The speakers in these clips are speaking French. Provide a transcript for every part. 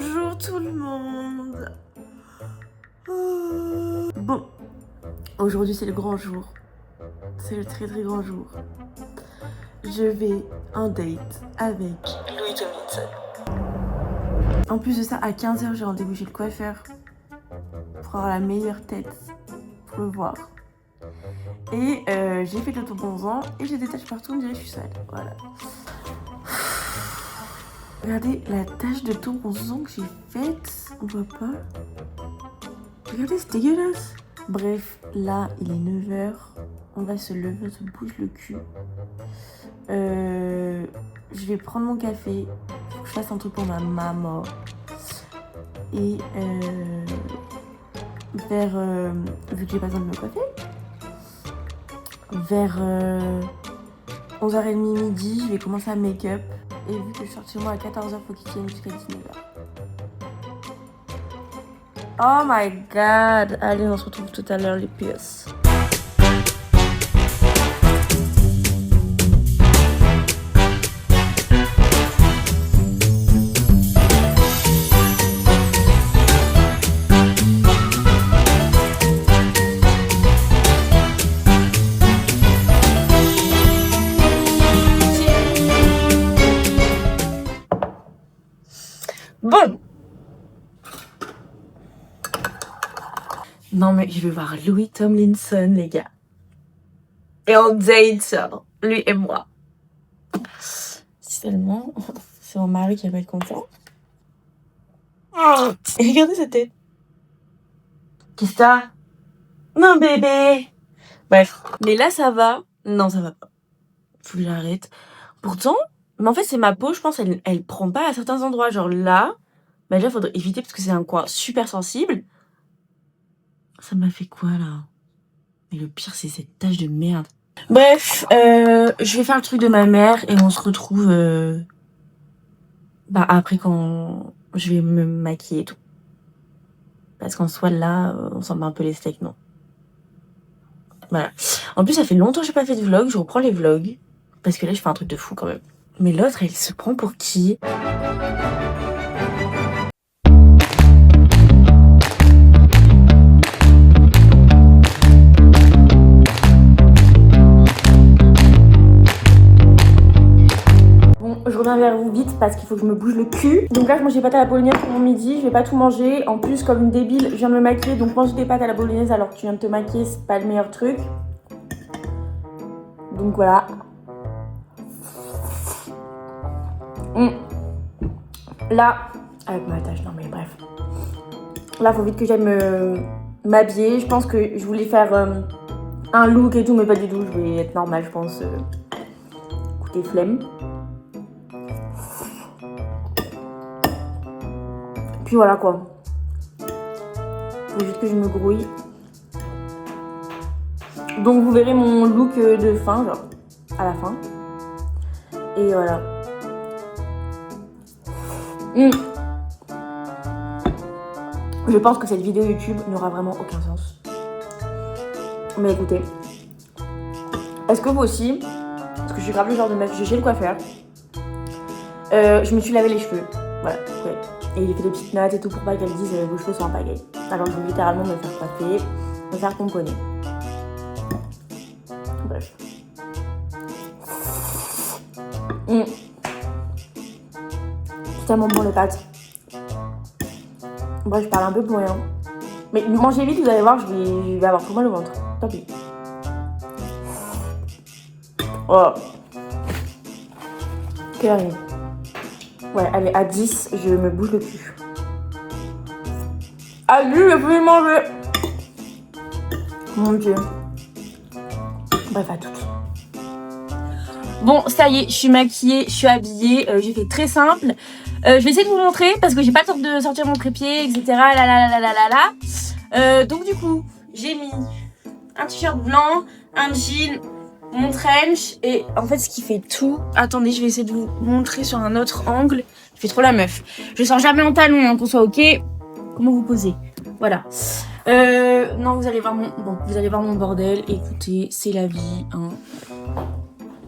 Bonjour tout le monde. Bon, aujourd'hui c'est le grand jour. C'est le très très grand jour. Je vais en date avec Louis Tomlinson. En plus de ça, à 15h, j'ai rendez-vous chez le coiffeur pour avoir la meilleure tête pour le voir. Et j'ai fait de l'autobronzant et j'ai des taches partout, on dirait que je suis sale. Voilà. Regardez la tache de autobronzant que j'ai faite. On voit pas. Regardez, c'est dégueulasse. Bref, là, il est 9h. On va se lever, on se bouge le cul. Je vais prendre mon café. Faut que je fasse un truc pour ma maman. Et vu que j'ai pas besoin de me coiffer, vers 11h30 midi, je vais commencer à make-up. Et vu que je sors de chez moi à 14h, faut qu'il tienne jusqu'à 19h. Oh my god! Allez, on se retrouve tout à l'heure, les pièces. Bon! Non mais je vais voir Louis Tomlinson, les gars. Et on date, lui et moi. Seulement, c'est mon mari qui va être content. Et regardez cette tête. Qu'est-ce que t'as? Non bébé. Bref, mais là ça va. Non, ça va pas. Faut que j'arrête. Pourtant, mais en fait c'est ma peau, je pense, elle prend pas à certains endroits. Genre là, bah déjà faudrait éviter parce que c'est un coin super sensible. Ça m'a fait quoi là? Mais le pire c'est cette tache de merde. Bref, je vais faire le truc de ma mère et on se retrouve après quand je vais me maquiller et tout. Parce qu'en soi là, on s'en bat un peu les steaks, non? Voilà. En plus ça fait longtemps que j'ai pas fait de vlog, je reprends les vlogs. Parce que là je fais un truc de fou quand même. Mais l'autre elle se prend pour qui? Je reviens vers vous vite parce qu'il faut que je me bouge le cul. Donc là je mange des pâtes à la bolognaise pour mon midi, je vais pas tout manger. En plus comme une débile, je viens de me maquiller, donc manger des pâtes à la bolognaise alors que tu viens de te maquiller, c'est pas le meilleur truc. Donc voilà. Là, avec ma tâche, non mais bref. Là faut vite que j'aille m'habiller. Je pense que je voulais faire un look et tout, mais pas du tout, je vais être normale je pense. Écoutez, flemme. Puis voilà quoi. Faut juste que je me grouille. Donc vous verrez mon look de fin, genre, à la fin. Et voilà. Je pense que cette vidéo YouTube n'aura vraiment aucun sens. Mais écoutez. Est-ce que vous aussi, parce que je suis grave le genre de meuf, je vais chez le coiffeur. Je me suis lavé les cheveux. Voilà, ouais. Et il fait des petites notes et tout pour pas qu'elle dise vos cheveux sont en pagaille. Alors je vais littéralement me faire coiffer, me faire pomponner. Bref. C'est tellement bon les pâtes. Bref, je parle un peu pour rien. Mais mangez vite, vous allez voir, je vais avoir trop mal au ventre. Tant pis. Oh. Quelle heure il est ? Ouais, allez, à 10, je me bouge le cul. Ah, lui, il pouvez manger. Mon Dieu. Bref, à toutes. Bon, ça y est, je suis maquillée, je suis habillée. J'ai fait très simple. Je vais essayer de vous montrer parce que j'ai pas le temps de sortir mon trépied, etc. Donc, du coup, j'ai mis un t-shirt blanc, un jean, mon trench et en fait ce qui fait tout. Attendez, je vais essayer de vous montrer sur un autre angle. Je fais trop la meuf. Je sors jamais en talons, hein, qu'on soit ok. Comment vous posez? Voilà. Non, vous allez voir mon bordel. Écoutez, c'est la vie, hein.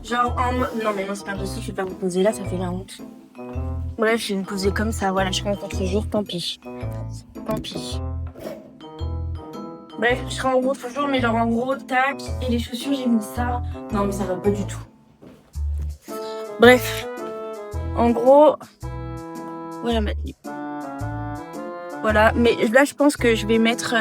Genre en mode... Non mais non, c'est pas possible, je vais pas vous poser là, ça fait la honte. Bref, je vais me poser comme ça. Voilà, je serai en contre-jour, tant pis. Tant pis. Bref, je serai en gros toujours, mais genre en gros, tac. Et les chaussures, j'ai mis ça. Non, mais ça va pas du tout. Bref. En gros, voilà ma tenue. Voilà, mais là, je pense que je vais mettre...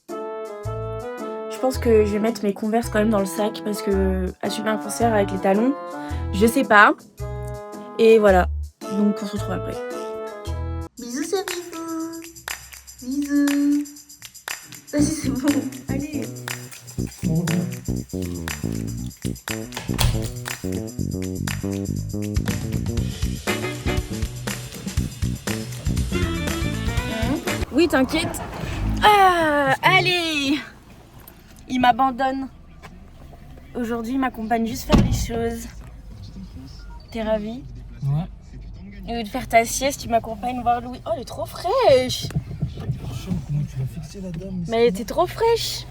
Je pense que je vais mettre mes Converse quand même dans le sac parce que assumer un concert avec les talons, je sais pas. Et voilà, donc on se retrouve après. Bisous, c'est bisous. Vas-y, c'est bon. Allez. Oui, t'inquiète. Ah, allez. Il m'abandonne. Aujourd'hui, il m'accompagne juste faire les choses. T'es ravie? Ouais. Au lieu de faire ta sieste, tu m'accompagnes voir Louis. Oh, elle est trop fraîche. Comment tu l'as fixée la dame? Mais elle était trop fraîche.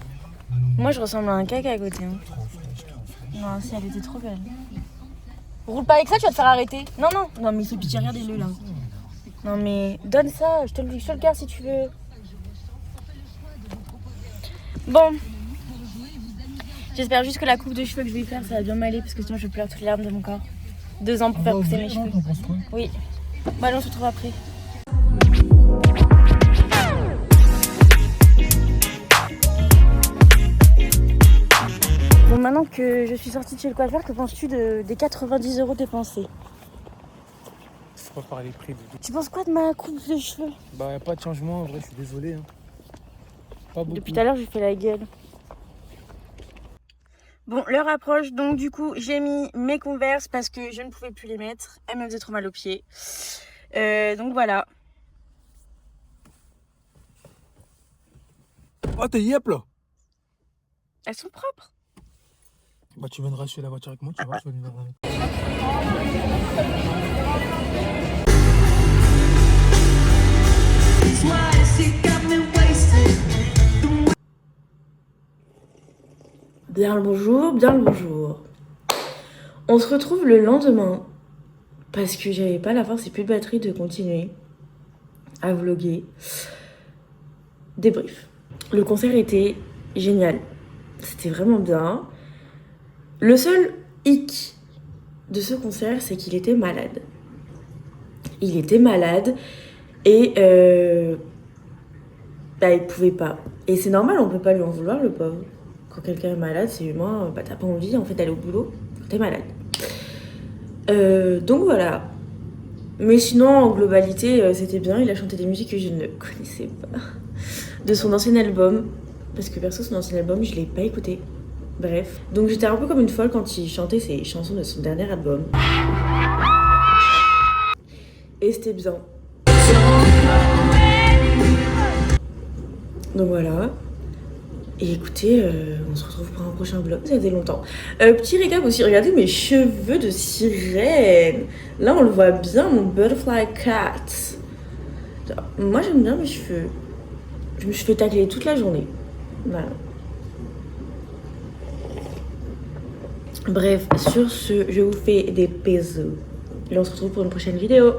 Moi, je ressemble à un caca à côté. Hein. Trop fraîche, trop fraîche. Non, si, elle était trop belle. Roule pas avec ça, tu vas te faire arrêter. Non, non. Non, mais il fait pitié, regardez-le là. Non, mais donne ça, je te le garde si tu veux. Bon. J'espère juste que la coupe de cheveux que je vais faire, ça va bien m'aller parce que sinon je pleure toutes les larmes de mon corps. 2 ans pour faire pousser mes cheveux. Oui. Bon, allez, on se retrouve après. Bon, maintenant que je suis sortie de chez le coiffeur, que penses-tu des 90 € dépensés? Faut pas parler prix. Tu penses quoi de ma coupe de cheveux? Bah, y a pas de changement, en vrai, je suis désolé. Hein. Pas beaucoup. Depuis tout à l'heure, j'ai fait la gueule. Bon, l'heure approche, donc du coup, j'ai mis mes Converse parce que je ne pouvais plus les mettre. Elles me faisaient trop mal aux pieds. Donc voilà. Oh, t'es yep là. Elles sont propres. Bah, tu viendras sur la voiture avec moi, tu vois, je vais venir. Bien le bonjour, bien le bonjour. On se retrouve le lendemain parce que j'avais pas la force et plus de batterie de continuer à vlogger. Débrief. Le concert était génial. C'était vraiment bien. Le seul hic de ce concert, c'est qu'il était malade. Il était malade et il pouvait pas. Et c'est normal, on peut pas lui en vouloir, le pauvre. Quand quelqu'un est malade, c'est humain, t'as pas envie en fait d'aller au boulot quand t'es malade. Donc voilà. Mais sinon, en globalité, c'était bien. Il a chanté des musiques que je ne connaissais pas. De son ancien album. Parce que perso, son ancien album, je l'ai pas écouté. Bref. Donc j'étais un peu comme une folle quand il chantait ses chansons de son dernier album. Et c'était bien. Donc voilà. Et écoutez, on se retrouve pour un prochain vlog. Ça faisait longtemps. Petit récap aussi, regardez mes cheveux de sirène. Là, on le voit bien, mon butterfly cat. Moi, j'aime bien mes cheveux. Je me suis fait tacler toute la journée. Voilà. Bref, sur ce, je vous fais des bisous. Et on se retrouve pour une prochaine vidéo.